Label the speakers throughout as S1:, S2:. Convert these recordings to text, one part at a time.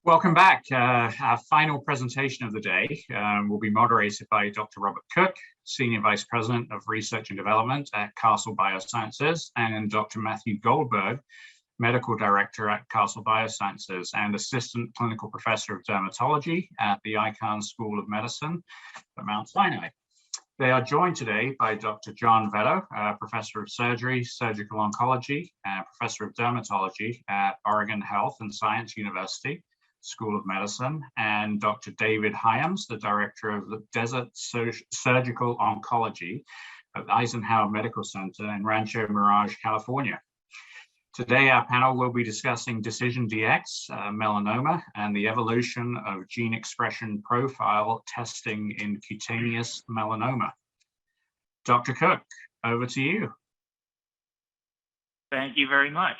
S1: Welcome back. Our final presentation of the day will be moderated by Dr. Robert Cook, Senior Vice President of Research and Development at Castle Biosciences, and Dr. Matthew Goldberg, Medical Director at Castle Biosciences and Assistant Clinical Professor of Dermatology at the Icahn School of Medicine at Mount Sinai. They are joined today by Dr. John Vetto, Professor of Surgery, Surgical Oncology, and Professor of Dermatology at Oregon Health and Science University School of Medicine, and Dr. David Hyams, the Director of the Desert Surgical Oncology at Eisenhower Medical Center in Rancho Mirage, California. Today, our panel will be discussing DecisionDx Melanoma and the evolution of gene expression profile testing in cutaneous melanoma. Dr. Cook, over to you.
S2: Thank you very much.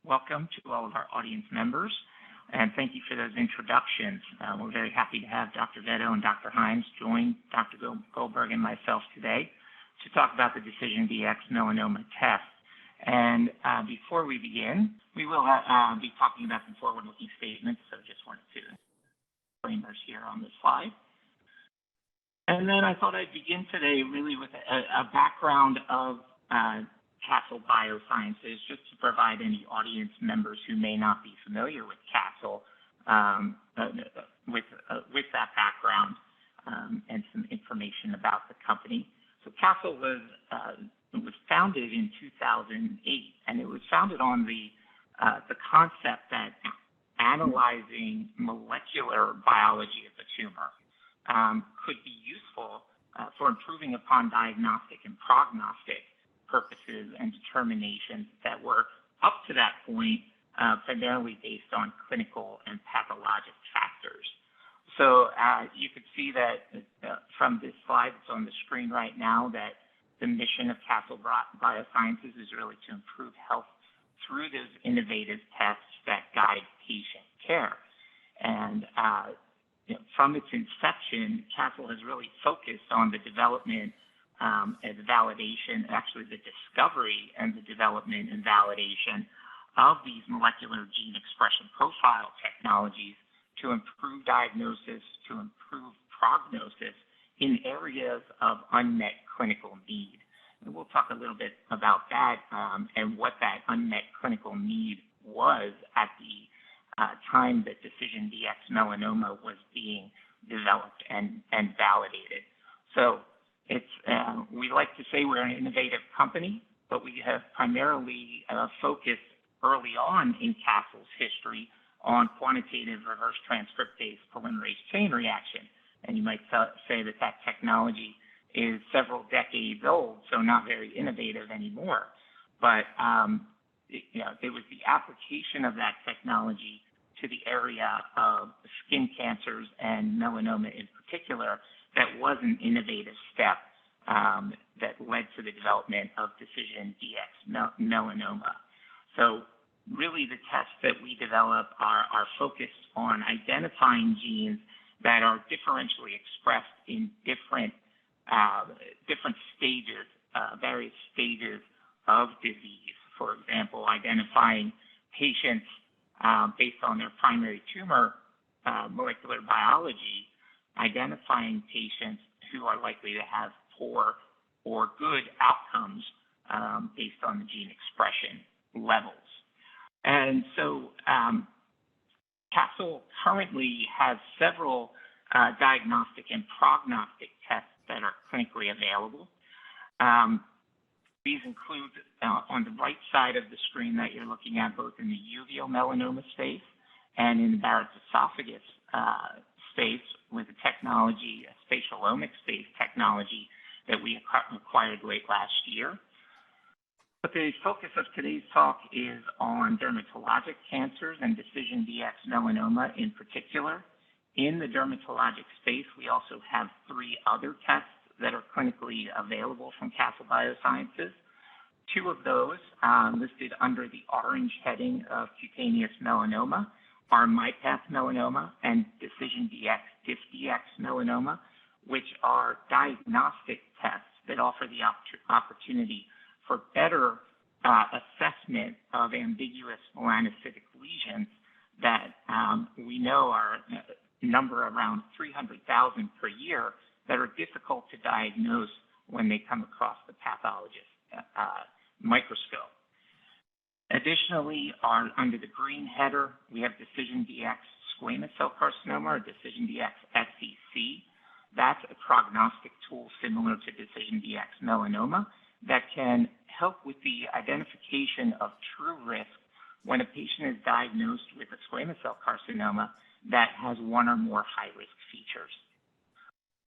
S2: Welcome to all of our audience members, and thank you for those introductions. We're very happy to have Dr. Vetto and Dr. Hyams join Dr. Goldberg and myself today to talk about the DecisionDx Melanoma test. And before we begin, we will be talking about some forward-looking statements, so just wanted to disclaimers here on the slide. And then I thought I'd begin today really with a background of Castle Biosciences, just to provide any audience members who may not be familiar with Castle with that background and some information about the company. So Castle was founded in 2008, and it was founded on the concept that analyzing molecular biology of the tumor could be useful for improving upon diagnostic and prognostic purposes and determinations that were up to that point primarily based on clinical and pathologic factors. So you could see that from this slide that's on the screen right now that the mission of Castle Biosciences is really to improve health through those innovative tests that guide patient care. And from its inception, Castle has really focused on the development and the validation, actually the discovery and the development and validation of these molecular gene expression profile technologies to improve diagnosis, to improve prognosis in areas of unmet clinical need. And we'll talk a little bit about that and what that unmet clinical need was at the time that DecisionDx Melanoma was being developed and validated. So it's we like to say we're an innovative company, but we have primarily focused early on in Castle's history on quantitative reverse transcriptase polymerase chain reaction. And you might say that that technology is several decades old, so not very innovative anymore. But it was the application of that technology to the area of skin cancers and melanoma in particular that was an innovative step that led to the development of DecisionDx Melanoma. So really the tests that we develop are focused on identifying genes that are differentially expressed in different stages, various stages of disease. For example, identifying patients based on their primary tumor molecular biology, identifying patients who are likely to have poor or good outcomes based on the gene expression levels. And so Castle currently has several diagnostic and prognostic tests that are clinically available. These include on the right side of the screen that you're looking at, both in the uveal melanoma space and in the Barrett's esophagus space with a technology, a spatial omics-based technology that we acquired late last year. But the focus of today's talk is on dermatologic cancers and DecisionDx Melanoma in particular. In the dermatologic space, we also have 3 other tests that are clinically available from Castle Biosciences. 2 of those listed under the orange heading of cutaneous melanoma are MyPath Melanoma and DecisionDx Melanoma, which are diagnostic tests that offer the opportunity for better assessment of ambiguous melanocytic lesions that we know are a number around 300,000 per year that are difficult to diagnose when they come across the pathologist microscope. Additionally, under the green header, we have DecisionDx squamous cell carcinoma, or DecisionDx SCC. That's a prognostic tool similar to DecisionDx Melanoma that can help with the identification of true risk when a patient is diagnosed with a squamous cell carcinoma that has one or more high-risk features.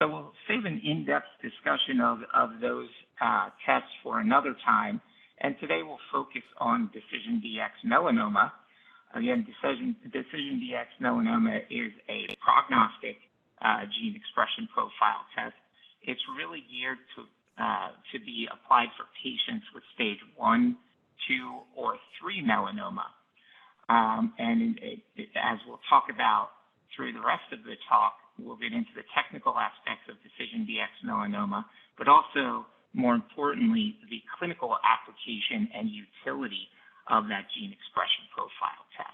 S2: So we'll save an in-depth discussion of those tests for another time, and today we'll focus on DecisionDx Melanoma. Again, DecisionDx Melanoma is a prognostic gene expression profile test. It's really geared to be applied for patients with stage 1, 2, or 3 melanoma. As we'll talk about through the rest of the talk, we'll get into the technical aspects of DecisionDx Melanoma, but also, more importantly, the clinical application and utility of that gene expression profile test.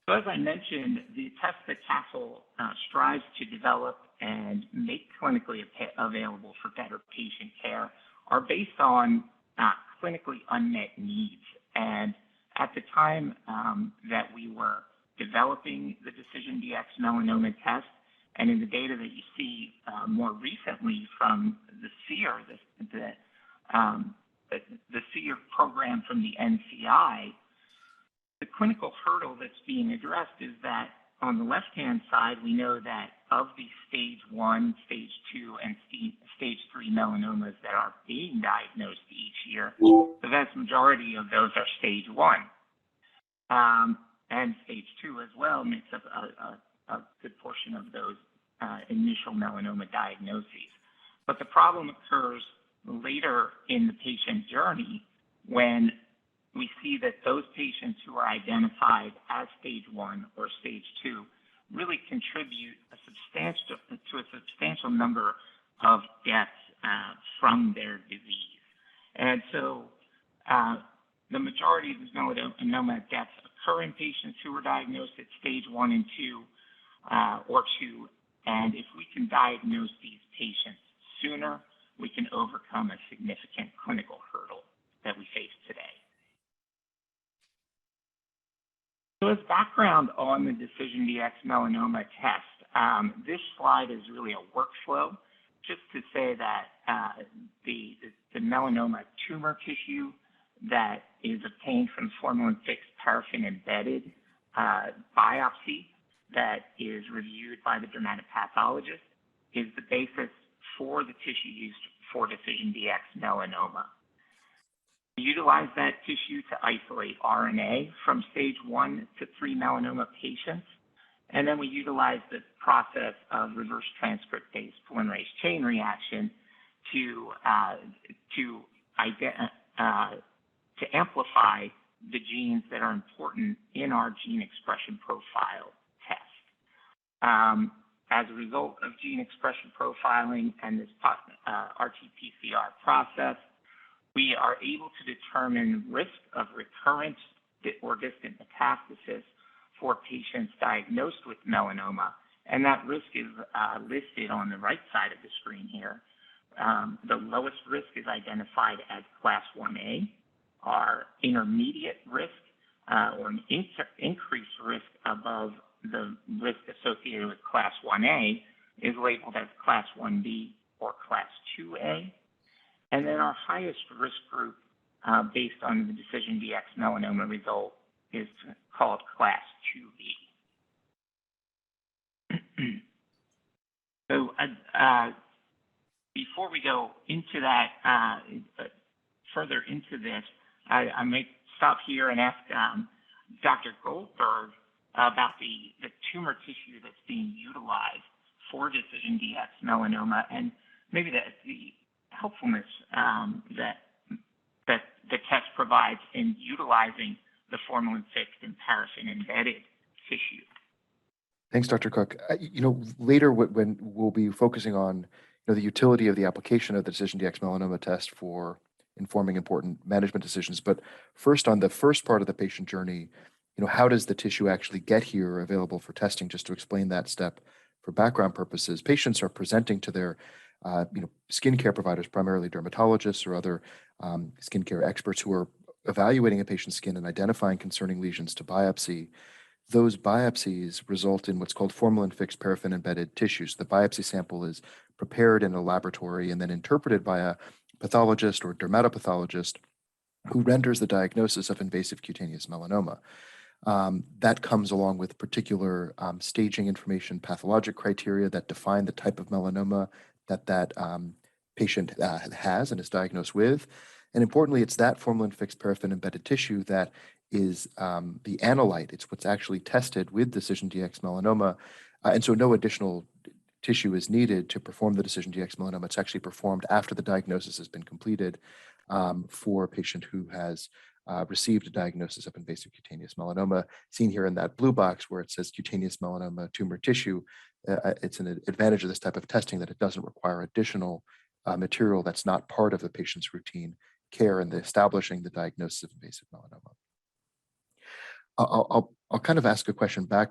S2: So as I mentioned, the tests that Castle strives to develop and make clinically available for better patient care are based on clinically unmet needs. And at the time that we were developing the DecisionDx Melanoma test, and in the data that you see more recently from the SEER, the SEER program from the NCI, the clinical hurdle that's being addressed is that on the left-hand side, we know that of the stage 1, stage 2, and stage 3 melanomas that are being diagnosed each year, the vast majority of those are stage 1. And stage 2 as well makes up a good portion of those initial melanoma diagnoses. But the problem occurs later in the patient journey when we see that those patients who are identified as stage 1 or stage 2 really contribute to a substantial number of deaths from their disease. And so the majority of these melanoma deaths occur in patients who are diagnosed at stage 1 and 2 or 2. And if we can diagnose these patients sooner, we can overcome a significant clinical hurdle that we face today. So as background on the DecisionDx Melanoma test, this slide is really a workflow just to say that the melanoma tumor tissue that is obtained from formalin-fixed paraffin-embedded biopsy that is reviewed by the dermatopathologist is the basis for the tissue used for DecisionDx Melanoma. We utilize that tissue to isolate RNA from stage 1 to 3 melanoma patients, and then we utilize the process of reverse transcriptase polymerase chain reaction to amplify the genes that are important in our gene expression profile test. As a result of gene expression profiling and this RT-PCR process, we are able to determine risk of recurrence or distant metastasis for patients diagnosed with melanoma, and that risk is listed on the right side of the screen here. The lowest risk is identified as class 1A. Our intermediate risk or an increased risk above the risk associated with class 1A is labeled as class 1B or class 2A. And then our highest risk group based on the DecisionDx Melanoma result is called class 2B. So before we go into that, further into this, I may stop here and ask Dr. Goldberg about the tumor tissue that's being utilized for DecisionDx Melanoma and maybe the helpfulness that the test provides in utilizing the formalin-fixed and paraffin-embedded tissue.
S3: Thanks, Dr. Cook. Later when we'll be focusing on the utility of the application of the DecisionDx Melanoma test for informing important management decisions. But first, on the first part of the patient journey, how does the tissue actually get here or available for testing? Just to explain that step for background purposes, patients are presenting to their skincare providers, primarily dermatologists or other skincare experts who are evaluating a patient's skin and identifying concerning lesions to biopsy. Those biopsies result in what's called formalin-fixed paraffin-embedded tissues. The biopsy sample is prepared in a laboratory and then interpreted by a pathologist or dermatopathologist who renders the diagnosis of invasive cutaneous melanoma. That comes along with particular staging information, pathologic criteria that define the type of melanoma that patient has and is diagnosed with. And importantly, it's that formalin-fixed paraffin-embedded tissue that is the analyte. It's what's actually tested with DecisionDxMelanoma. And so no additional tissue is needed to perform the DecisionDxMelanoma. It's actually performed after the diagnosis has been completed for a patient who has received a diagnosis of invasive cutaneous melanoma, seen here in that blue box where it says cutaneous melanoma tumor tissue. It's an advantage of this type of testing that it doesn't require additional material that's not part of the patient's routine care in establishing the diagnosis of invasive melanoma. I'll kind of ask a question back,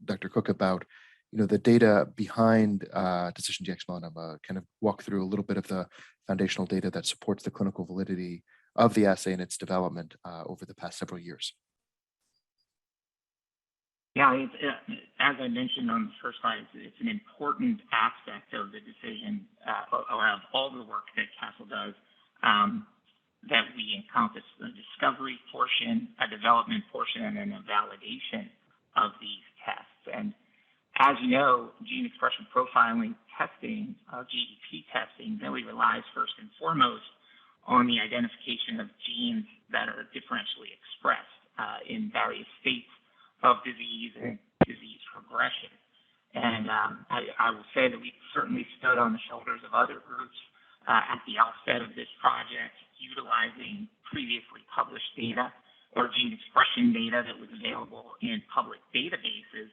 S3: Dr. Cook, about the data behind DecisionDxMelanoma, kind of walk through a little bit of the foundational data that supports the clinical validity of the assay and its development over the past several years.
S2: Yeah, as I mentioned on the first slide, it's an important aspect of the decision, of all the work that Castle does, that we encompass the discovery portion, a development portion, and then a validation of these tests. And as you know, gene expression profiling testing, GEP testing, really relies first and foremost on the identification of genes that are differentially expressed in various states of disease and disease progression. And I will say that we certainly stood on the shoulders of other groups at the outset of this project, utilizing previously published data or gene expression data that was available in public databases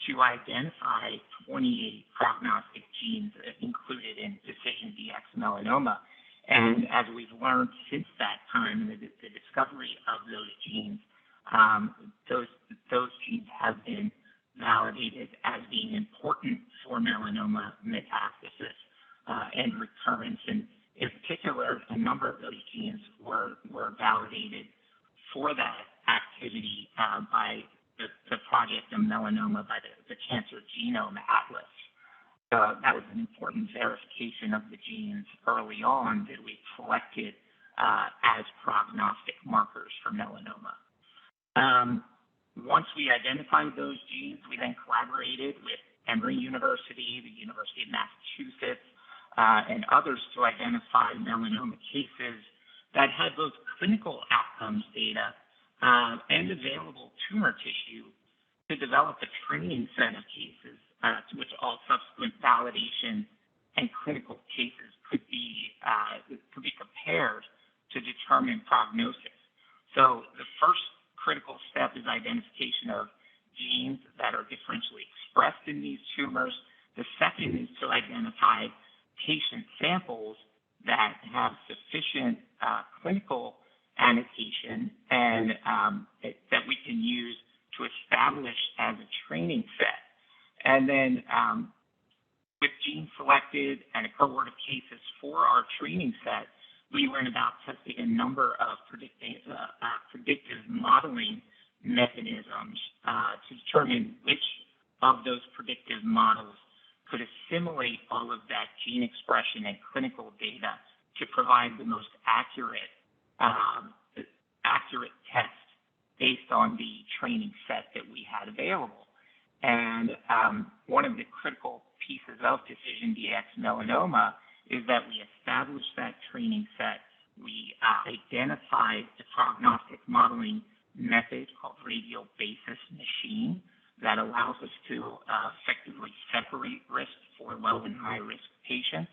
S2: to identify 28 prognostic genes included in DecisionDxMelanoma. And as we've learned since that time, the discovery of those genes, those genes have been validated as being important for melanoma metastasis and recurrence. And in particular, a number of those genes were validated for that activity by the Project of Melanoma, by the Cancer Genome Atlas. That was an important verification of the genes early on that we collected as prognostic markers for melanoma. Once we identified those genes, we then collaborated with Emory University, the University of Massachusetts, and others to identify melanoma cases that had both clinical outcomes data and available tumor tissue to develop a training set of cases to which all subsequent validation and clinical cases could be compared to determine prognosis. So the first critical step is identification of genes that are differentially expressed in these tumors. The second is to identify patient samples that have sufficient clinical annotation and that we can use to establish as a training set. And then with genes selected and a cohort of cases for our training set, we went about testing a number of predictive modeling mechanisms to determine which of those predictive models could assimilate all of that gene expression and clinical data to provide the most accurate test based on the training set that we had available. And one of the critical pieces of DecisionDxMelanoma is that we established that training set. We identified the prognostic modeling method called radial basis machine that allows us to effectively separate risk for low and high risk patients.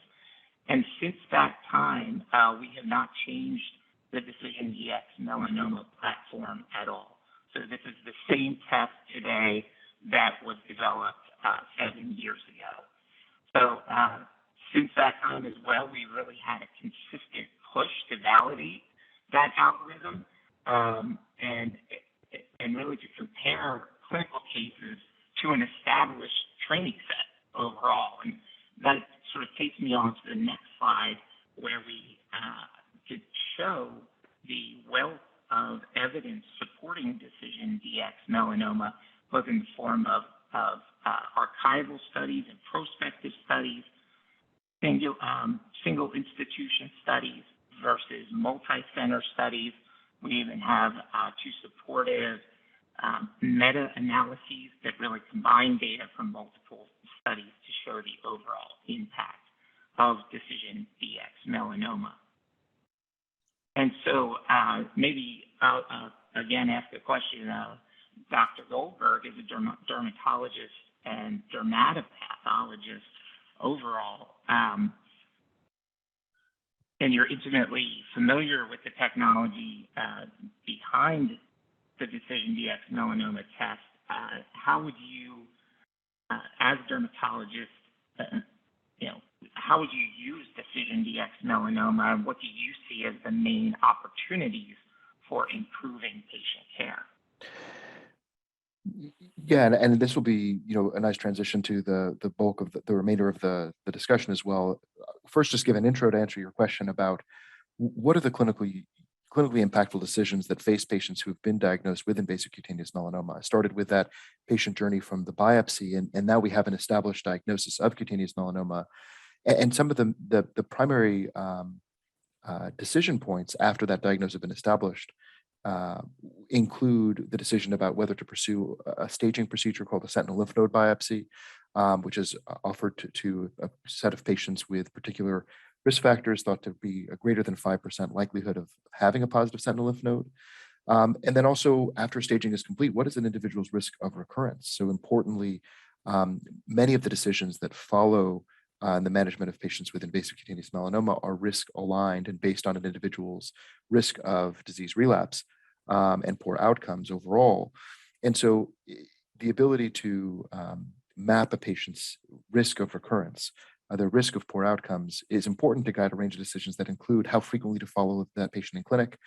S2: And since that time, we have not changed the DecisionDxMelanoma platform at all. So this is the same test today that was developed 7 years ago. So since that time as well, we really had a consistent push to validate that algorithm. And and really to compare clinical cases to an established training set overall. And that sort of takes me on to the next slide, where we could show the wealth of evidence supporting DecisionDx-Melanoma, both in the form of archival studies and prospective studies, single institution studies versus multi-center studies. We even have two supportive meta-analyses that really combine data from multiple studies to show the overall impact of DecisionDx-Melanoma. And so maybe I'll again ask a question. Dr. Goldberg is a dermatologist and dermatopathologist overall, and you're intimately familiar with the technology behind the DecisionDx-Melanoma test. How would you, as a dermatologist, how would you use DecisionDx-Melanoma, and what do you see as the main opportunities for improving patient care?
S3: Yeah, and this will be, a nice transition to the bulk of the remainder of the discussion as well. First, just give an intro to answer your question about what are the clinically impactful decisions that face patients who have been diagnosed with invasive cutaneous melanoma. I started with that patient journey from the biopsy, and now we have an established diagnosis of cutaneous melanoma. And some of the primary decision points after that diagnosis have been established include the decision about whether to pursue a staging procedure called a sentinel lymph node biopsy, which is offered to a set of patients with particular risk factors thought to be a greater than 5% likelihood of having a positive sentinel lymph node. And then also, after staging is complete, what is an individual's risk of recurrence? So importantly, many of the decisions that follow the management of patients with invasive cutaneous melanoma are risk aligned and based on an individual's risk of disease relapse and poor outcomes overall. And so the ability to map a patient's risk of recurrence, their risk of poor outcomes, is important to guide a range of decisions that include how frequently to follow that patient in clinic,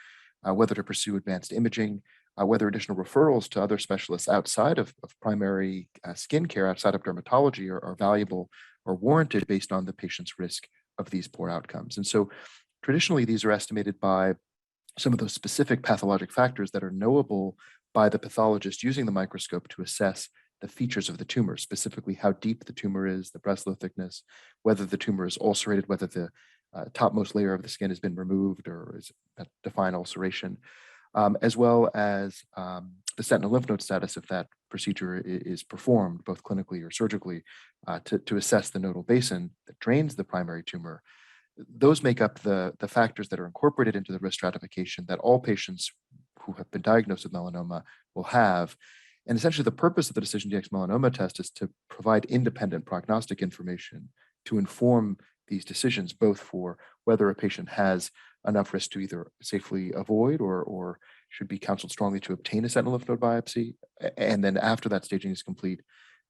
S3: whether to pursue advanced imaging, whether additional referrals to other specialists outside of primary skin care, outside of dermatology, are valuable or warranted based on the patient's risk of these poor outcomes. And so traditionally, these are estimated by some of those specific pathologic factors that are knowable by the pathologist using the microscope to assess the features of the tumor, specifically how deep the tumor is, the breast lobe thickness, whether the tumor is ulcerated, whether the topmost layer of the skin has been removed or is a defined ulceration, as well as the sentinel lymph node status if that procedure is performed, both clinically or surgically, to assess the nodal basin that drains the primary tumor. Those make up the factors that are incorporated into the risk stratification that all patients who have been diagnosed with melanoma will have. And essentially, the purpose of the DecisionDx-Melanoma test is to provide independent prognostic information to inform these decisions, both for whether a patient has enough risk to either safely avoid or should be counseled strongly to obtain a sentinel lymph node biopsy, and then after that staging is complete,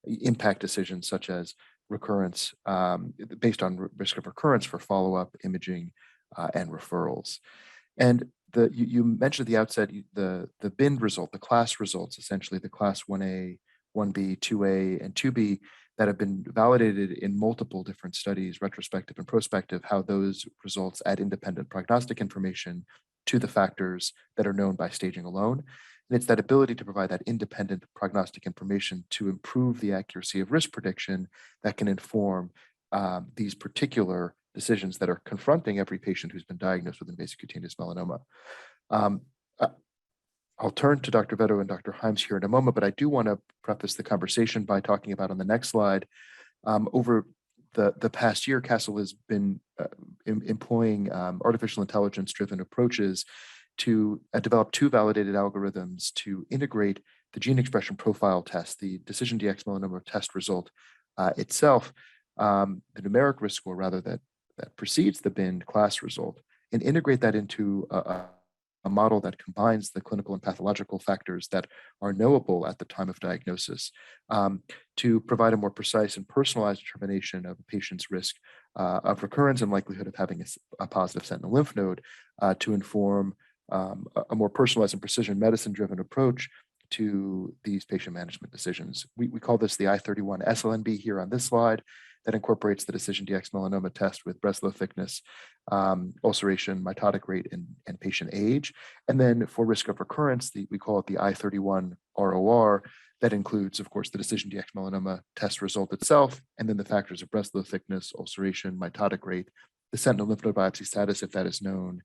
S3: impact decisions such as recurrence, based on risk of recurrence for follow-up imaging and referrals. And you mentioned at the outset the BIND result, the class results, essentially the class 1A, 1B, 2A, and 2B that have been validated in multiple different studies, retrospective and prospective, how those results add independent prognostic information to the factors that are known by staging alone. And it's that ability to provide that independent prognostic information to improve the accuracy of risk prediction that can inform these particular decisions that are confronting every patient who's been diagnosed with invasive cutaneous melanoma. I'll turn to Dr. Veto and Dr. Himes here in a moment, but I do want to preface the conversation by talking about on the next slide, over the past year, Castle has been employing artificial intelligence-driven approaches to develop two validated algorithms to integrate the gene expression profile test, the DecisionDx-Melanoma test result itself, the numeric risk score rather that precedes the BIND class result, and integrate that into a model that combines the clinical and pathological factors that are knowable at the time of diagnosis to provide a more precise and personalized determination of a patient's risk of recurrence and likelihood of having a positive sentinel lymph node to inform a more personalized and precision medicine-driven approach to these patient management decisions. We call this the I31 SLNB here on this slide that incorporates the DecisionDx Melanoma test with Breslow thickness, ulceration, mitotic rate, and patient age. And then for risk of recurrence, we call it the I31 ROR. That includes, of course, the DecisionDx Melanoma test result itself, and then the factors of Breslow thickness, ulceration, mitotic rate, the sentinel lymph node biopsy status, if that is known,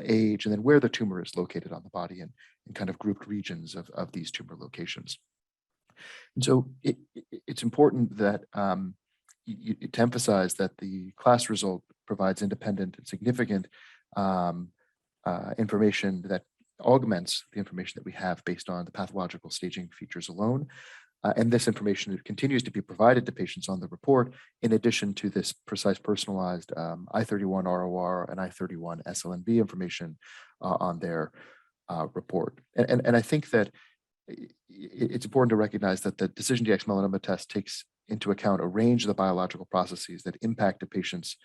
S3: age, and then where the tumor is located on the body and kind of grouped regions of these tumor locations. And so it's important that to emphasize that the class result provides independent and significant information that augments the information that we have based on the pathological staging features alone. And this information continues to be provided to patients on the report, in addition to this precise personalized I31 ROR and I31 SLNB information on their report. And I think that it's important to recognize that the DecisionDx Melanoma test takes into account a range of the biological processes that impact a patient's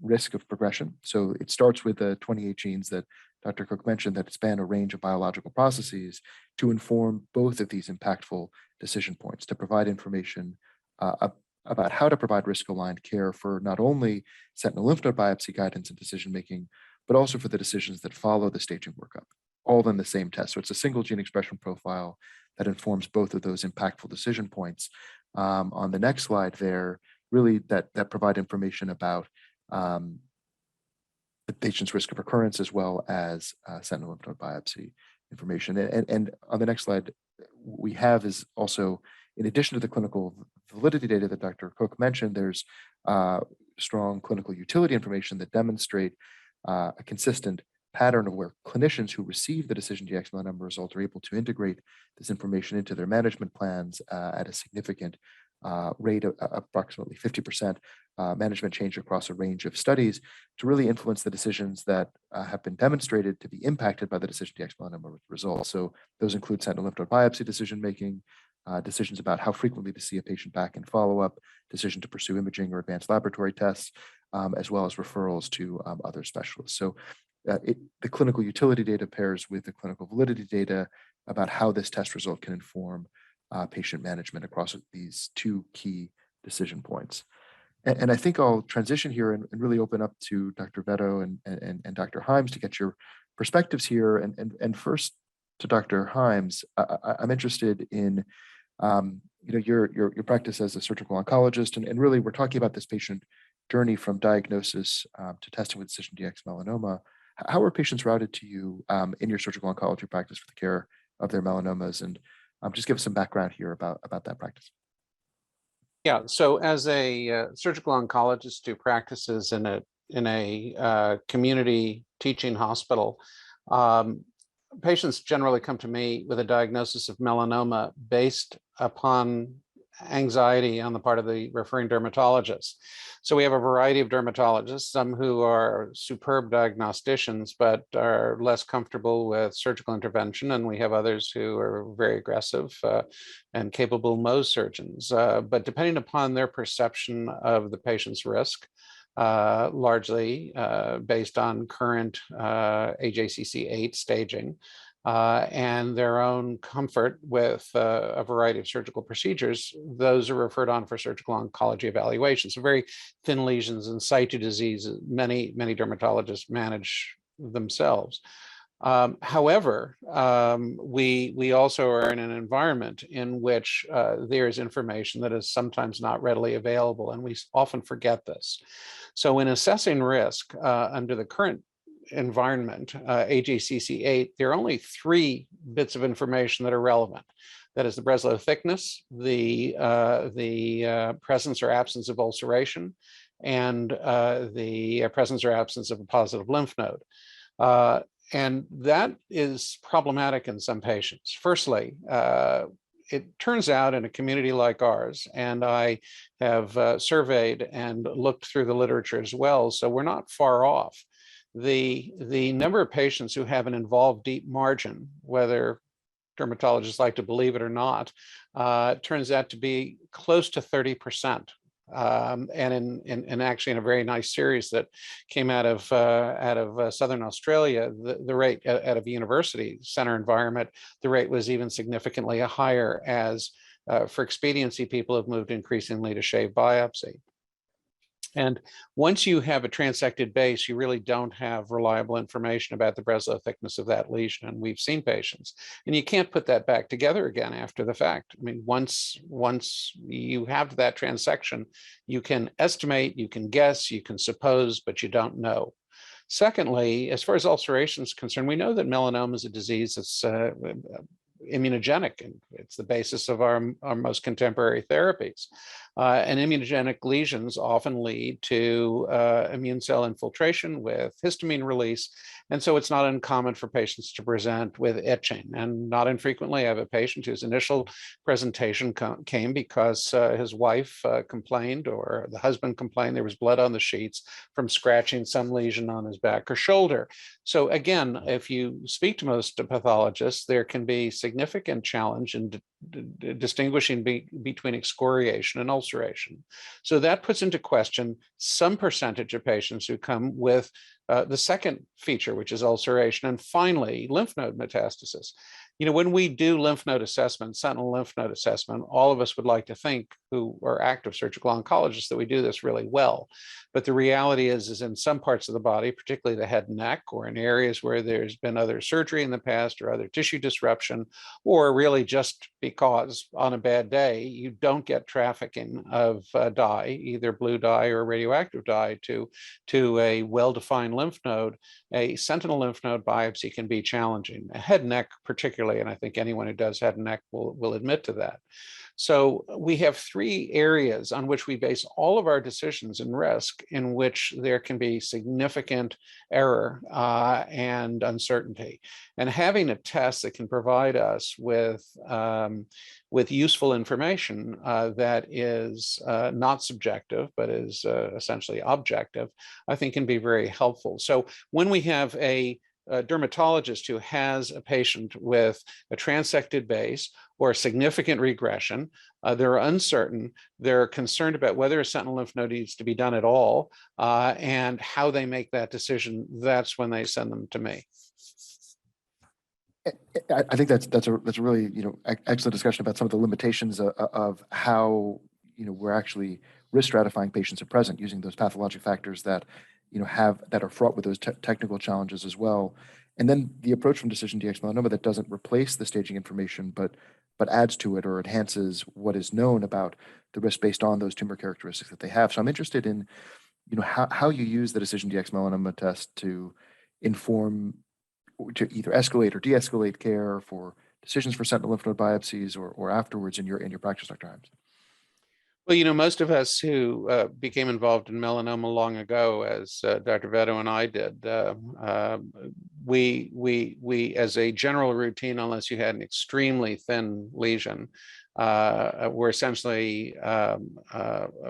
S3: risk of progression. So it starts with the 28 genes that Dr. Cook mentioned that span a range of biological processes to inform both of these impactful decision points, to provide information about how to provide risk-aligned care for not only sentinel lymph node biopsy guidance and decision-making, but also for the decisions that follow the staging workup, all in the same test. So it's a single gene expression profile that informs both of those impactful decision points. On the next slide there, really that provide information about the patient's risk of recurrence as well as sentinel lymph node biopsy information. And on the next slide, we have is also, in addition to the clinical validity data that Dr. Cook mentioned, there's strong clinical utility information that demonstrate a consistent pattern of where clinicians who receive the DecisionDx Melanoma result are able to integrate this information into their management plans at a significant rate of approximately 50% management change across a range of studies to really influence the decisions that have been demonstrated to be impacted by the DecisionDx Melanoma results. So those include sentinel lymph node biopsy decision-making, decisions about how frequently to see a patient back in follow-up, decision to pursue imaging or advanced laboratory tests, as well as referrals to other specialists. So the clinical utility data pairs with the clinical validity data about how this test result can inform patient management across these two key decision points. And I think I'll transition here and really open up to Dr. Veto and Dr. Himes to get your perspectives here. And first to Dr. Himes, I'm interested in your practice as a surgical oncologist, and really we're talking about this patient journey from diagnosis to testing with DecisionDx Melanoma. How are patients routed to you in your surgical oncology practice for the care of their melanomas? And just give us some background here about that practice.
S4: Yeah, so as a surgical oncologist who practices in a community teaching hospital, patients generally come to me with a diagnosis of melanoma based upon anxiety on the part of the referring dermatologist. So we have a variety of dermatologists, some who are superb diagnosticians, but are less comfortable with surgical intervention. And we have others who are very aggressive and capable Mohs surgeons. But depending upon their perception of the patient's risk, largely based on current AJCC8 staging, and their own comfort with a variety of surgical procedures, those are referred on for surgical oncology evaluation. So very thin lesions in situ disease, many dermatologists manage themselves. However, we also are in an environment in which there's information that is sometimes not readily available, and we often forget this. So in assessing risk under the current environment, AJCC8, there are only 3 bits of information that are relevant. That is the Breslow thickness, the presence or absence of ulceration, and the presence or absence of a positive lymph node. And that is problematic in some patients. Firstly, it turns out in a community like ours, and I have surveyed and looked through the literature as well, so we're not far off. The number of patients who have an involved deep margin, whether dermatologists like to believe it or not, turns out to be close to 30%. And actually in a very nice series that came out of Southern Australia, the rate out of university center environment, the rate was even significantly higher as for expediency, people have moved increasingly to shave biopsy. And once you have a transected base, you really don't have reliable information about the Breslow thickness of that lesion. And we've seen patients, and you can't put that back together again after the fact. I mean, once you have that transection, you can estimate, you can guess, you can suppose, but you don't know. Secondly, as far as ulceration is concerned, we know that melanoma is a disease that's immunogenic, and it's the basis of our most contemporary therapies. And immunogenic lesions often lead to immune cell infiltration with histamine release. And so it's not uncommon for patients to present with itching. And not infrequently, I have a patient whose initial presentation came because his wife complained, or the husband complained there was blood on the sheets from scratching some lesion on his back or shoulder. So again, if you speak to most pathologists, there can be significant challenge in distinguishing between excoriation and ulceration. So that puts into question some percentage of patients who come with the second feature, which is ulceration. And finally, lymph node metastasis. You know, when we do lymph node assessment, sentinel lymph node assessment, all of us would like to think, who are active surgical oncologists, that we do this really well. But the reality is in some parts of the body, particularly the head and neck, or in areas where there's been other surgery in the past or other tissue disruption, or really just because on a bad day, you don't get trafficking of dye, either blue dye or radioactive dye, to a well-defined lymph node, a sentinel lymph node biopsy can be challenging. Head and neck particularly, and I think anyone who does head and neck will admit to that. So we have three areas on which we base all of our decisions and risk, in which there can be significant error and uncertainty. And having a test that can provide us with useful information that is not subjective, but is essentially objective, I think can be very helpful. So when we have a dermatologist who has a patient with a transected base or a significant regression, they're uncertain, they're concerned about whether a sentinel lymph node needs to be done at all, and how they make that decision, that's when they send them to me.
S3: I think that's a really excellent discussion about some of the limitations of how we're actually risk stratifying patients at present using those pathologic factors that that are fraught with those technical challenges as well. And then the approach from DecisionDx-Melanoma that doesn't replace the staging information, but adds to it or enhances what is known about the risk based on those tumor characteristics that they have. So I'm interested in, how you use the DecisionDx-Melanoma test to inform, to either escalate or de-escalate care for decisions for sentinel lymph node biopsies or afterwards in your practice, Dr. Himes.
S4: Well, most of us who became involved in melanoma long ago, as Dr. Vedo and I did, we, as a general routine, unless you had an extremely thin lesion, were essentially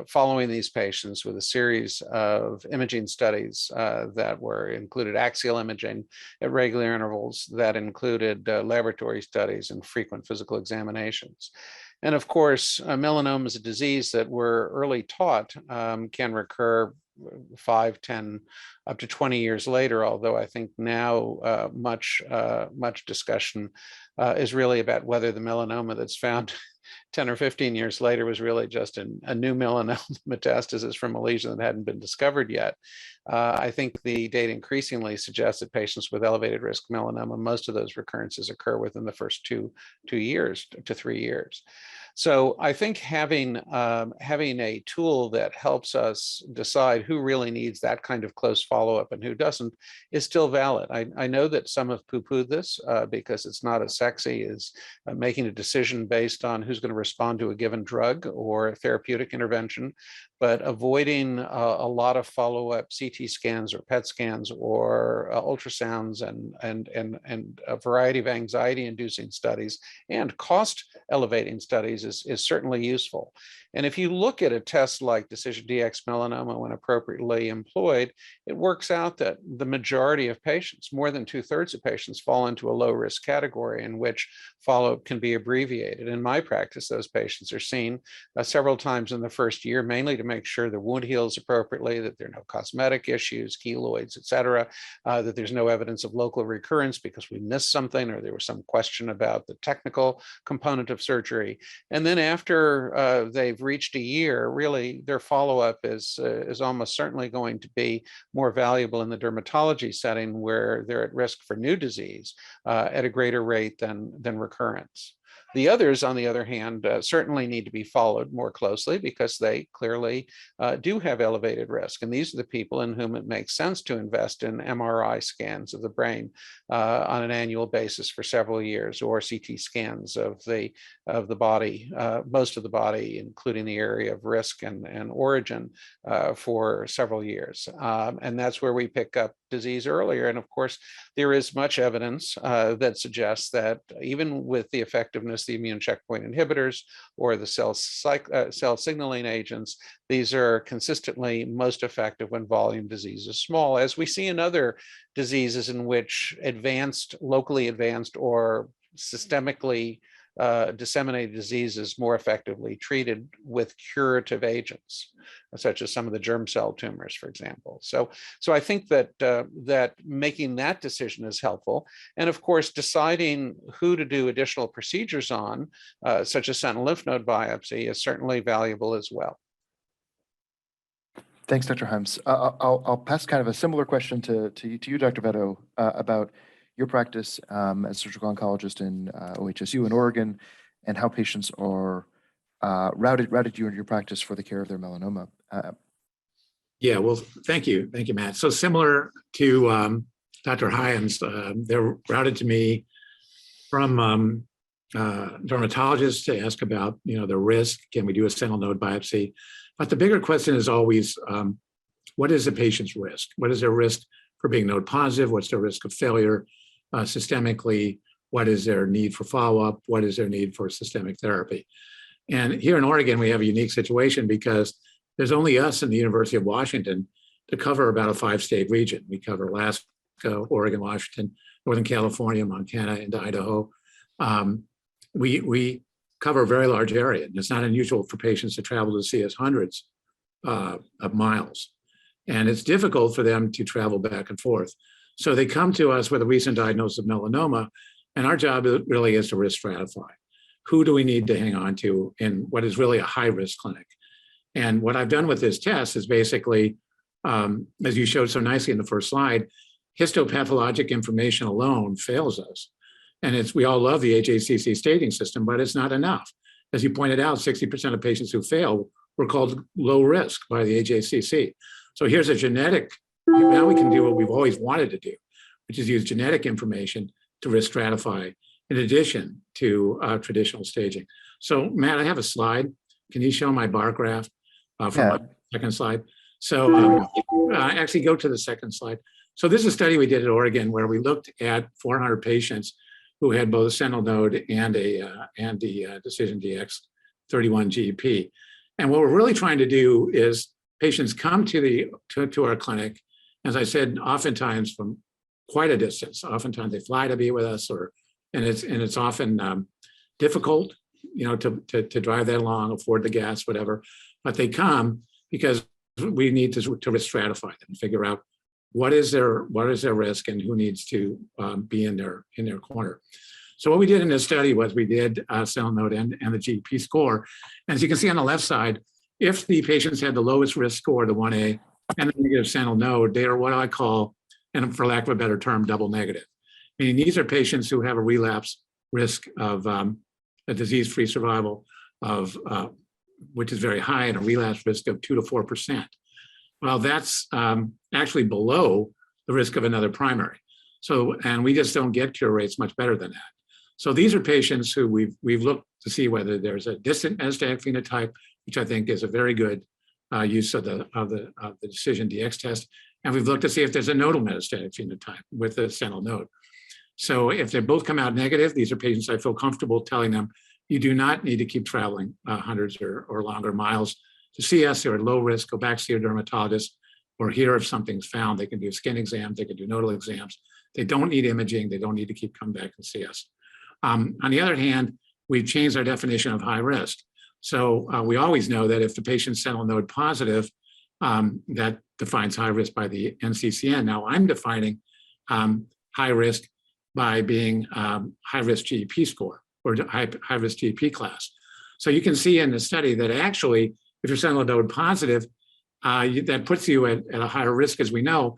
S4: following these patients with a series of imaging studies that included axial imaging at regular intervals, that included laboratory studies and frequent physical examinations. And of course, melanoma is a disease that we're early taught can recur 5, 10, up to 20 years later, although I think now much discussion is really about whether the melanoma that's found 10 or 15 years later was really just a new melanoma metastasis from a lesion that hadn't been discovered yet. I think the data increasingly suggests that patients with elevated risk melanoma, most of those recurrences occur within the first 2 years to 3 years. So I think having a tool that helps us decide who really needs that kind of close follow-up and who doesn't is still valid. I know that some have poo-pooed this because it's not as sexy as making a decision based on who's going to respond to a given drug or therapeutic intervention, but avoiding a lot of follow-up CT scans or PET scans or ultrasounds and a variety of anxiety-inducing studies and cost-elevating studies is certainly useful. And if you look at a test like DecisionDx-Melanoma when appropriately employed, it works out that the majority of patients, more than 2/3 of patients, fall into a low-risk category in which follow-up can be abbreviated. In my practice, those patients are seen several times in the first year, mainly to make sure the wound heals appropriately, that there are no cosmetic issues, keloids, et cetera, that there's no evidence of local recurrence because we missed something or there was some question about the technical component of surgery. And then after they've reached a year, really their follow-up is almost certainly going to be more valuable in the dermatology setting where they're at risk for new disease at a greater rate than recurrence. The others, on the other hand, certainly need to be followed more closely because they clearly do have elevated risk. And these are the people in whom it makes sense to invest in MRI scans of the brain on an annual basis for several years, or CT scans of the body, most of the body, including the area of risk and origin for several years. And that's where we pick up disease earlier. And of course, there is much evidence that suggests that even with the effectiveness of the immune checkpoint inhibitors or the cell signaling agents, these are consistently most effective when volume disease is small, as we see in other diseases in which locally advanced or systemically disseminated disease is more effectively treated with curative agents, such as some of the germ cell tumors, for example. So I think that that making that decision is helpful. And of course, deciding who to do additional procedures on, such as sentinel lymph node biopsy, is certainly valuable as well.
S3: Thanks, Dr. Himes. I'll pass kind of a similar question to you, Dr. Vedo, about your practice as a surgical oncologist in OHSU in Oregon, and how patients are routed you into your practice for the care of their melanoma.
S5: Yeah, well, thank you, Matt. So similar to Dr. Himes, they're routed to me from dermatologists to ask about, the risk. Can we do a sentinel node biopsy? But the bigger question is always, what is the patient's risk? What is their risk for being node positive? What's their risk of failure systemically? What is their need for follow-up? What is their need for systemic therapy? And here in Oregon, we have a unique situation because there's only us and the University of Washington to cover about a 5-state region. We cover Alaska, Oregon, Washington, Northern California, Montana, and Idaho. We cover a very large area, and it's not unusual for patients to travel to see us hundreds of miles. And it's difficult for them to travel back and forth. So they come to us with a recent diagnosis of melanoma, and our job really is to risk stratify. Who do we need to hang on to in what is really a high-risk clinic? And what I've done with this test is basically, as you showed so nicely in the first slide, histopathologic information alone fails us. And we all love the HACC staging system, but it's not enough. As you pointed out, 60% of patients who fail were called low risk by the HACC. So here's a genetic, now we can do what we've always wanted to do, which is use genetic information to risk stratify in addition to traditional staging. So Matt, I have a slide. Can you show my bar graph from my second slide? So actually go to the second slide. So this is a study we did at Oregon where we looked at 400 patients who had both a sentinel node and the DecisionDx-31 GEP. And what we're really trying to do is patients come to our clinic, as I said, oftentimes from quite a distance. Oftentimes they fly to be with us, and it's often difficult, to drive that long, afford the gas, whatever. But they come because we need to risk stratify them and figure out what is their risk and who needs to be in their corner. So what we did in this study was we did sentinel node and the GEP score. As you can see on the left side, if the patients had the lowest risk score, the 1A, and the negative sentinel node, they are what I call, and for lack of a better term, double negative. Meaning these are patients who have a relapse risk of a disease-free survival of which is very high, and a relapse risk of 2 to 4%. Well, that's actually below the risk of another primary. So, and we just don't get cure rates much better than that. So these are patients who we've looked to see whether there's a distant metastatic phenotype, which I think is a very good use of the DecisionDx test. And we've looked to see if there's a nodal metastatic phenotype with the sentinel node. So if they both come out negative, these are patients I feel comfortable telling them, you do not need to keep traveling hundreds or longer miles to see us. They're at low risk, go back to see your dermatologist, or here if something's found, they can do skin exams, they can do nodal exams. They don't need imaging, they don't need to keep coming back and see us. On the other hand, we've changed our definition of high risk. So we always know that if the patient's sentinel node positive, that defines high risk by the NCCN. Now I'm defining high risk by being high risk GEP score or high risk GEP class. So you can see in the study that actually, if you're sentinel node positive, that puts you at a higher risk, as we know.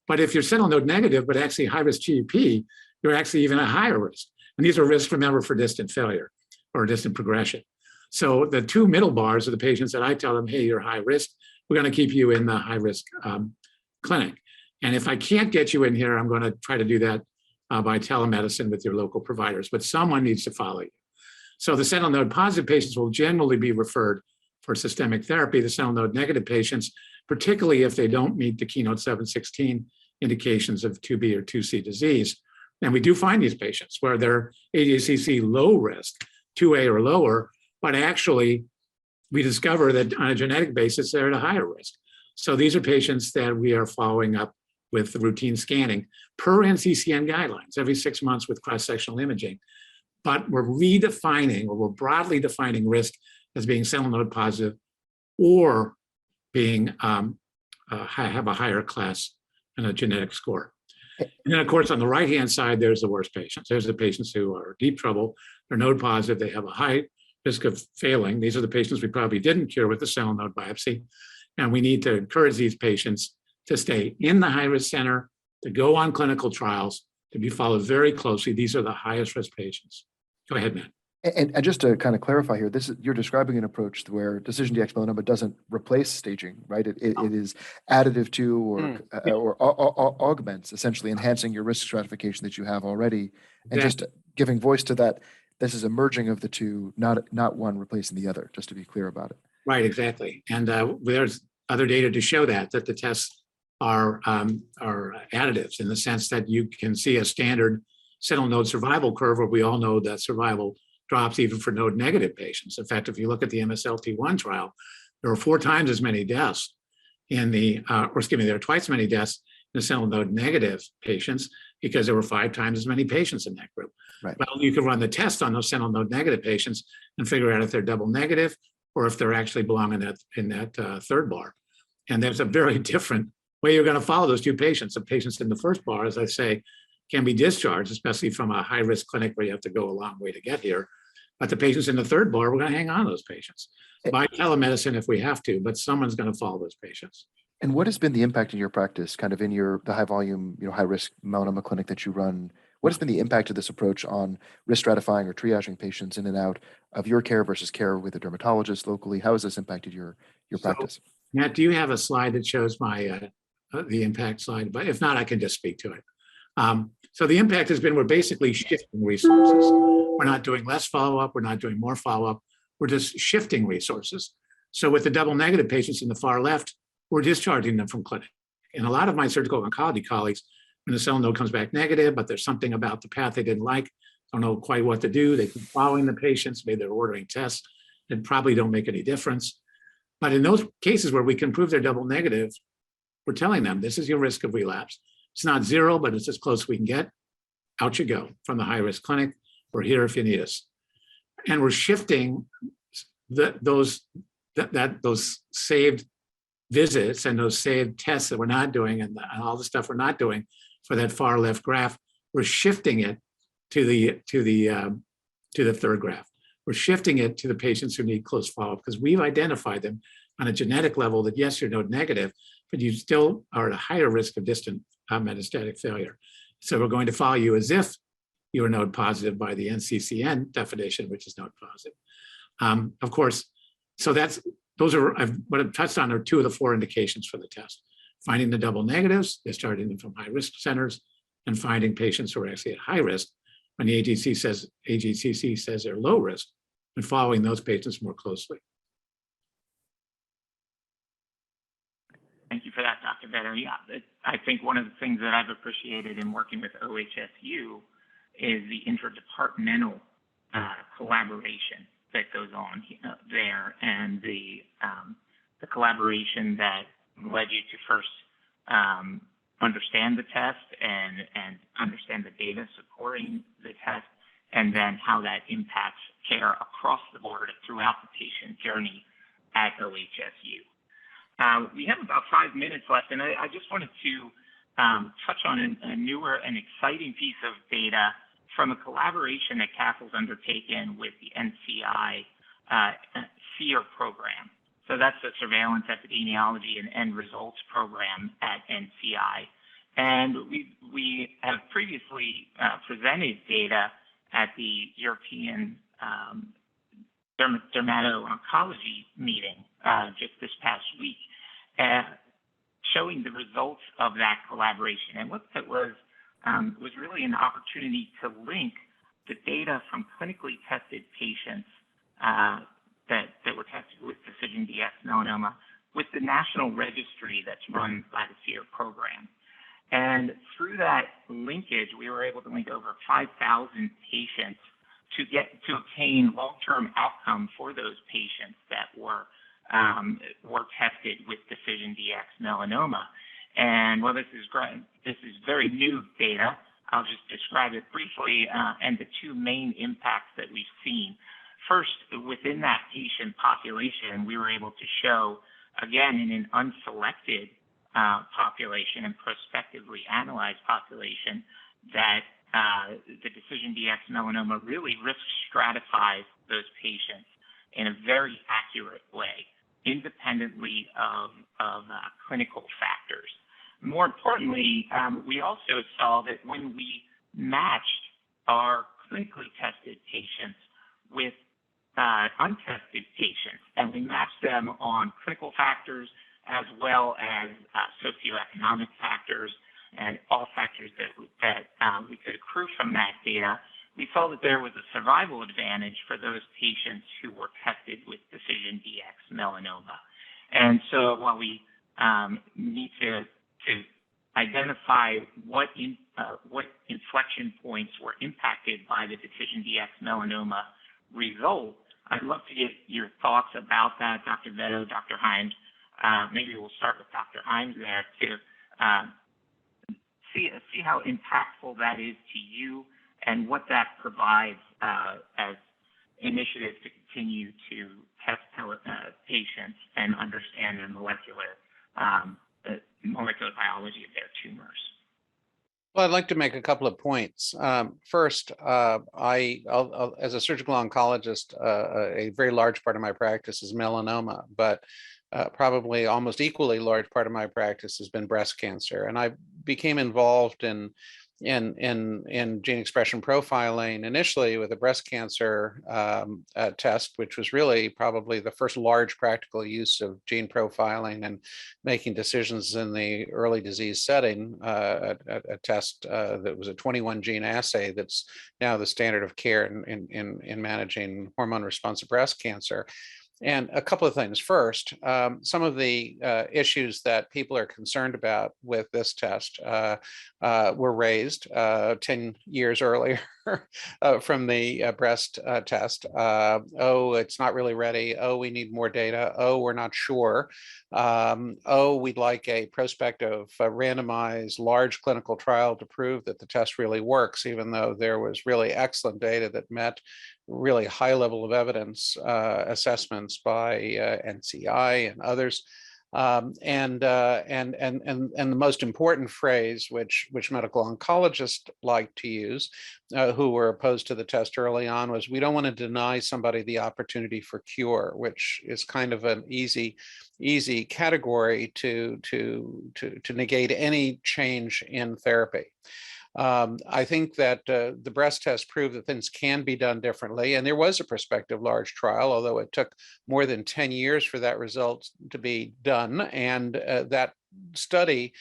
S5: But if you're sentinel node negative, but actually high risk GEP, you're actually even a higher risk. And these are risks, remember, for distant failure or distant progression. So the two middle bars are the patients that I tell them, hey, you're high risk. We're going to keep you in the high risk clinic. And if I can't get you in here, I'm going to try to do that by telemedicine with your local providers. But someone needs to follow you. So the sentinel node positive patients will generally be referred for systemic therapy. The sentinel node negative patients, particularly if they don't meet the Keynote 716 indications of 2B or 2C disease. And we do find these patients where they're AJCC low risk, 2A or lower, but actually we discover that on a genetic basis, they're at a higher risk. So these are patients that we are following up with routine scanning per NCCN guidelines every 6 months with cross-sectional imaging. But we're redefining, or we're broadly defining risk as being sentinel node positive or being have a higher class and a genetic score. And then, of course, on the right-hand side, there's the worst patients. There's the patients who are deep trouble. They're node positive. They have a high risk of failing. These are the patients we probably didn't cure with the sentinel node biopsy. And we need to encourage these patients to stay in the high-risk center, to go on clinical trials, to be followed very closely. These are the highest risk patients. Go ahead, Matt.
S3: And just to kind of clarify here, you're describing an approach where DecisionDx Melanoma doesn't replace staging, right? It is additive to or augments, essentially enhancing your risk stratification that you have already, and just giving voice to that. This is a merging of the two, not one replacing the other. Just to be clear about it.
S5: Right, exactly. And there's other data to show that the tests are additives in the sense that you can see a standard sentinel node survival curve where we all know that survival drops even for node negative patients. In fact, if you look at the MSLT1 trial, there were 4 times as many deaths in there are twice as many deaths in the sentinel node negative patients because there were 5 times as many patients in that group.
S3: Right.
S5: Well, you can run the test on those sentinel node negative patients and figure out if they're double negative or if they're actually belong in that third bar. And there's a very different way you're going to follow those 2 patients. The patients in the first bar, as I say, can be discharged, especially from a high-risk clinic where you have to go a long way to get here. But the patients in the third bar, we're going to hang on to those patients by telemedicine if we have to, but someone's going to follow those patients.
S3: And what has been the impact in your practice, kind of in the high volume, high risk melanoma clinic that you run? What has been the impact of this approach on risk stratifying or triaging patients in and out of your care versus care with a dermatologist locally? How has this impacted your practice?
S5: Matt, do you have a slide that shows my the impact slide? But if not, I can just speak to it. So the impact has been we're basically shifting resources. We're not doing less follow-up. We're not doing more follow-up. We're just shifting resources. So with the double negative patients in the far left, we're discharging them from clinic. And a lot of my surgical oncology colleagues, when the sentinel node comes back negative, but there's something about the path they didn't like, don't know quite what to do. They keep following the patients, maybe they're ordering tests that probably don't make any difference. But in those cases where we can prove they're double negative, we're telling them this is your risk of relapse. It's not 0, but it's as close as we can get. Out you go from the high-risk clinic. We're here if you need us. And we're shifting those saved visits and those saved tests that we're not doing and all the stuff we're not doing for that far left graph. We're shifting it to the third graph. We're shifting it to the patients who need close follow-up because we've identified them on a genetic level that yes, you're node negative, but you still are at a higher risk of distant metastatic failure. So we're going to follow you as if you are node positive by the NCCN definition, which is node positive. Of course, so those are what I've touched on are 2 of the 4 indications for the test: finding the double negatives, discharging them from high risk centers, and finding patients who are actually at high risk when the AJCC says they're low risk, and following those patients more closely.
S2: Thank you for that, Dr. Vedder. Yeah, I think one of the things that I've appreciated in working with OHSU is the interdepartmental collaboration that goes on there, and the collaboration that led you to first understand the test and understand the data supporting the test, and then how that impacts care care across the board throughout the patient journey at OHSU. We have about 5 minutes left, and I just wanted to touch on a newer and exciting piece of data from a collaboration that Castle's undertaken with the NCI SEER program. So that's the Surveillance, Epidemiology, and End Results program at NCI. And we have previously presented data at the European Dermato-Oncology meeting just this past week, showing the results of that collaboration. And what that was really an opportunity to link the data from clinically tested patients that were tested with DecisionDx-Melanoma with the national registry that's run by the SEER program. And through that linkage, we were able to link over 5,000 patients to obtain long-term outcome for those patients that were tested with DecisionDx-Melanoma. And while this is great, this is very new data, I'll just describe it briefly and the two main impacts that we've seen. First, within that patient population, we were able to show, again, in an unselected population and prospectively analyzed population, that the DecisionDx-Melanoma really risk stratifies those patients in a very accurate way, independently of clinical factors. More importantly, we also saw that when we matched our clinically tested patients with untested patients, and we matched them on clinical factors as well as socioeconomic factors and all factors that we could accrue from that data, we saw that there was a survival advantage for those patients who were tested with DecisionDx-Melanoma. And so while we need to identify what inflection points were impacted by the DecisionDx-Melanoma result, I'd love to get your thoughts about that, Dr. Vedo, Dr. Himes. Maybe we'll start with Dr. Himes there to see how impactful that is to you and what that provides as initiatives to continue to test patients and understand the molecular biology of their tumors.
S4: Well, I'd like to make a couple of points. First, I'll, as a surgical oncologist, a very large part of my practice is melanoma, but probably almost equally large part of my practice has been breast cancer. And I became involved in gene expression profiling initially with a breast cancer test, which was really probably the first large practical use of gene profiling and making decisions in the early disease setting. A test that was a 21 gene assay that's now the standard of care in managing hormone responsive breast cancer. And a couple of things. First, some of the issues that people are concerned about with this test were raised 10 years earlier from the breast test. Oh, it's not really ready. Oh, we need more data. Oh, we're not sure. Oh, we'd like a prospective randomized large clinical trial to prove that the test really works, even though there was really excellent data that met really high level of evidence assessments by NCI and others. And the most important phrase, which medical oncologists like to use, who were opposed to the test early on, was, we don't want to deny somebody the opportunity for cure, which is kind of an easy category to negate any change in therapy. I think that the breast test proved that things can be done differently. And there was a prospective large trial, although it took more than 10 years for that result to be done. And that study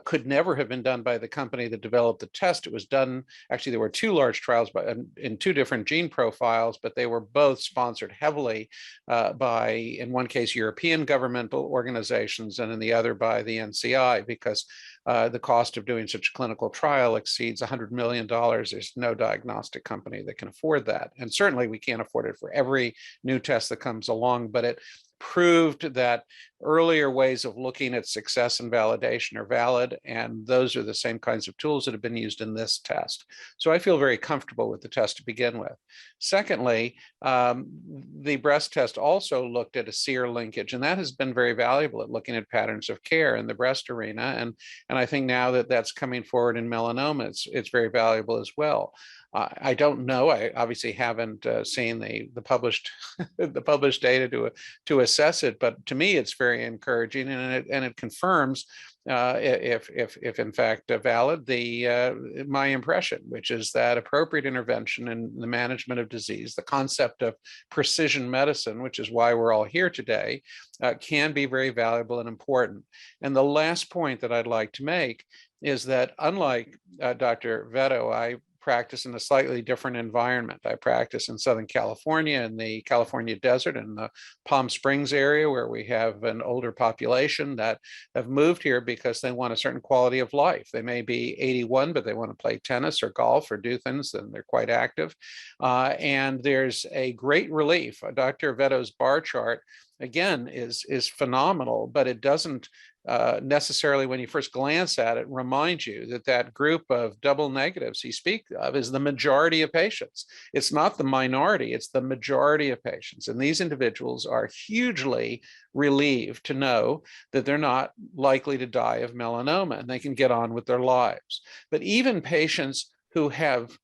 S4: could never have been done by the company that developed the test. It was done, actually, there were two large trials in two different gene profiles, but they were both sponsored heavily by, in one case, European governmental organizations, and in the other by the NCI, because the cost of doing such a clinical trial exceeds $100 million. There's no diagnostic company that can afford that. And certainly we can't afford it for every new test that comes along, but it proved that earlier ways of looking at success and validation are valid, and those are the same kinds of tools that have been used in this test. So I feel very comfortable with the test to begin with. Secondly, the breast test also looked at a SEER linkage, and that has been very valuable at looking at patterns of care in the breast arena. And I think now that that's coming forward in melanoma, it's very valuable as well. I don't know. I obviously haven't seen the published the published data to assess it, but to me, it's very encouraging, and it confirms, if in fact valid, my impression, which is that appropriate intervention in the management of disease, the concept of precision medicine, which is why we're all here today, can be very valuable and important. And the last point that I'd like to make is that, unlike Dr. Veto, I practice in a slightly different environment. I practice in Southern California, in the California desert, in the Palm Springs area, where we have an older population that have moved here because they want a certain quality of life. They may be 81, but they want to play tennis or golf or do things, and they're quite active. And there's a great relief. Dr. Veto's bar chart, again, is phenomenal, but it doesn't necessarily, when you first glance at it, remind you that that group of double negatives he speaks of is the majority of patients. It's not the minority, it's the majority of patients. And these individuals are hugely relieved to know that they're not likely to die of melanoma and they can get on with their lives. But even patients who have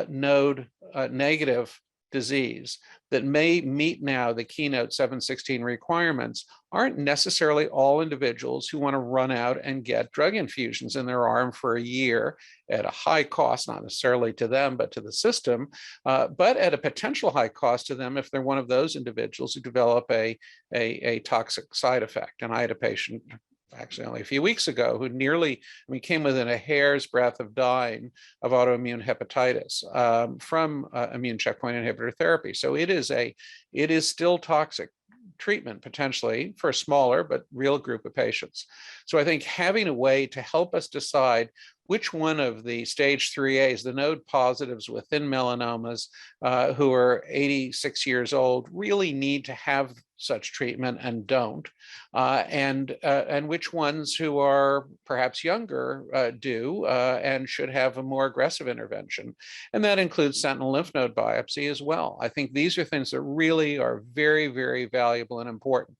S4: node negative disease that may meet now the Keynote 716 requirements aren't necessarily all individuals who want to run out and get drug infusions in their arm for a year at a high cost, not necessarily to them, but to the system, but at a potential high cost to them if they're one of those individuals who develop a toxic side effect. And I had a patient actually only a few weeks ago who came within a hair's breadth of dying of autoimmune hepatitis from immune checkpoint inhibitor therapy. So it is still toxic treatment potentially for a smaller but real group of patients. So I think having a way to help us decide which one of the stage 3As, the node positives within melanomas who are 86 years old, really need to have such treatment and don't, and which ones who are perhaps younger do and should have a more aggressive intervention. And that includes sentinel lymph node biopsy as well. I think these are things that really are very, very valuable and important.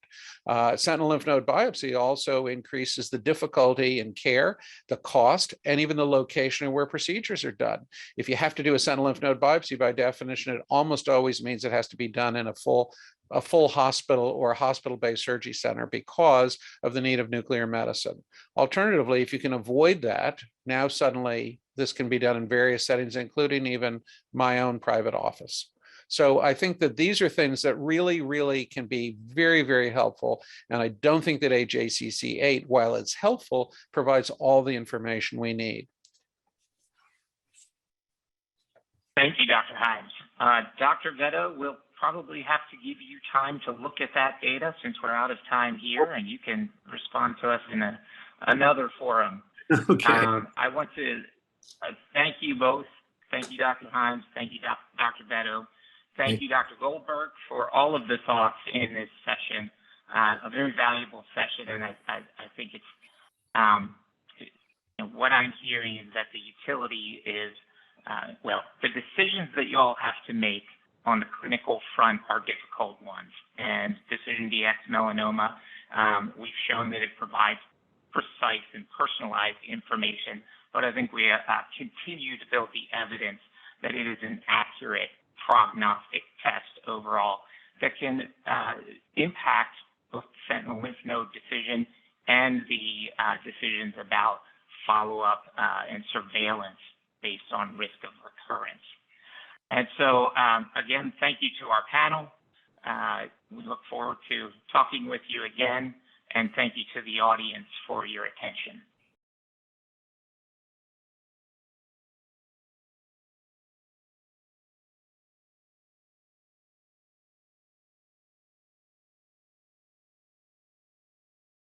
S4: Sentinel lymph node biopsy also increases the difficulty in care, the cost, and even the location where procedures are done. If you have to do a sentinel lymph node biopsy, by definition, it almost always means it has to be done in a full hospital or a hospital-based surgery center because of the need of nuclear medicine. Alternatively, if you can avoid that, now suddenly this can be done in various settings, including even my own private office. So I think that these are things that really, really can be very, very helpful. And I don't think that AJCC 8, while it's helpful, provides all the information we need.
S2: Thank you, Dr. Himes. Dr. Veto, we'll probably have to give you time to look at that data since we're out of time here, and you can respond to us in another forum.
S5: Okay.
S2: I want to thank you both. Thank you, Dr. Himes. Thank you, Dr. Veto. Thank you, Dr. Goldberg, for all of the thoughts in this session. A very valuable session, and I think it's what I'm hearing is that the utility is the decisions that you all have to make on the clinical front are difficult ones. And DecisionDx Melanoma, we've shown that it provides precise and personalized information, but I think we continue to build the evidence that it is an accurate prognostic test overall that can impact both sentinel lymph node decision and the decisions about follow-up and surveillance based on risk of recurrence. And so, again, thank you to our panel. We look forward to talking with you again, and thank you to the audience for your attention.